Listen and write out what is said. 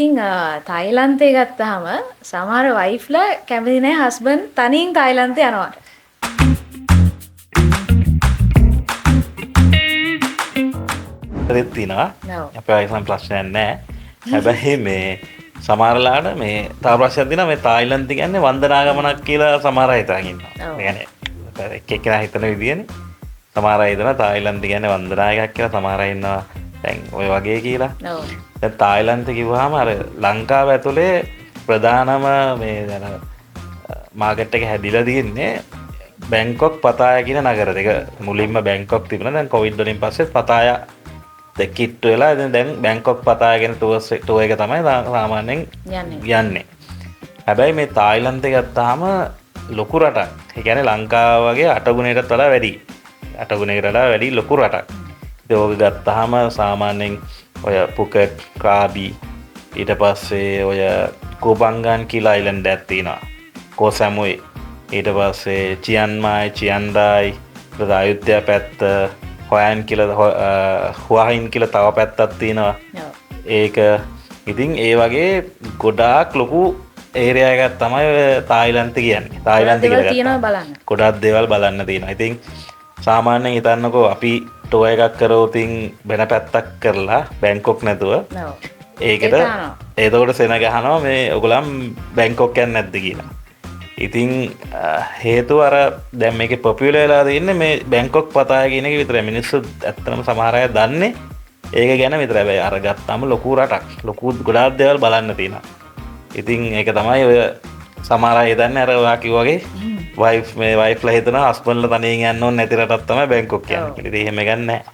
ඉතින් තායිලන්තේ ගත්තාම සමහර වයිෆ්ලා කැමති නැහැ හස්බන්ඩ් තනියෙන් තායිලන්තේ යනවාට. ඒත් තියනවා. ඔව්. අපේ වයිෆ්ලන් ප්‍රශ්නයක් නැහැ. හැබැයි මේ සමහරලාට මේ තව ප්‍රශ්නයක් තියෙනවා මේ තායිලන්තේ කියන්නේ වන්දනාගමනක් කියලා සමහර අය හිතන් ඉන්නවා. ඔව්. ඒ කියන්නේ එක් එක්කෙනා හිතන විදියනේ. සමහර අය හිතනවා තායිලන්තේ කියන්නේ වන්දනායකයක් කියලා සමහර අය ඉන්නවා දැන් ඔය වගේ කියලා. ඔව්. දැන් තායිලන්තේ කිව්වහම අර ලංකාව ඇතුලේ ප්‍රධානම මේ දැන් මාකට් එක හැදිලා තියෙන්නේ බැංකොක් පතායා කියන නගර දෙක. මුලින්ම බැංකොක් තිබුණා. දැන් කොවිඩ් වලින් පස්සේ පතායා දෙකිට්ටු වෙලා දැන් බැංකොක් පතායා කියන ටුවර් එක තමයි සාමාන්‍යයෙන් යන්නේ. හැබැයි මේ තායිලන්තේ ගත්තාම ලොකු රටක්. ඒ කියන්නේ ලංකාව වගේ 8 ගුණයටත් වඩා වැඩි. 8 ගුණයකට වඩා වැඩි ලොකු රටක්. ඉතින් ඕක ගත්තාම සාමාන්‍යයෙන් ඔය පුකට්, ක්‍රාබි ඊට පස්සේ ඔය කොබංගන් කියලා අයිලන්ඩ් එකක් තියෙනවා. කෝ සැමුයි ඊට පස්සේ චියන් මායි, චියන් රායි, ඊට අයුත්‍යා පැත්ත, හොයන් කියලා හුවාහින් කියලා තව පැත්තක් තියෙනවා. ඒක ඉතින් ඒ වගේ ගොඩාක් ලොකු ඒරියා එකක් තමයි තායිලන්තේ කියන්නේ. තායිලන්තේ කියලා තියෙනවා බලන්න. ගොඩාක් දේවල් බලන්න තියෙනවා. ඉතින් සාමාන්‍යයෙන් හිතන්නකෝ අපි ටෝ එකක් කරෝතින් වෙන පැත්තක් කරලා බැංකොක් නැතුව ඒකට එතකොට සෙන ගහනවා මේ ඔයගොල්ලන් බැංකොක් යන්නේ නැද්ද කියලා. ඉතින් හේතුව අර දැන් මේකේ පොපියුලර් වෙලා තියෙන්නේ මේ බැංකොක් පතාය කියන එක විතරයි. මිනිස්සු ඇත්තටම සමහර අය දන්නේ ඒක ගැන විතරයි. හැබැයි අර ගත්තාම ලොකු රටක්. ලොකු ගොඩාක් දේවල් බලන්න තියෙනවා. ඉතින් ඒක තමයි ඔය සමහර අය දන්නේ අර ඔයා කිව්වාගේ වයිෆ්ලා හිතනවා හස්බන්ඩ්ලා තනියෙන් යන්න ඕනේ නැති රටක් තමයි බැංකොක් කියන්නේ. ඉතින් එහෙම ගන්න නැහැ.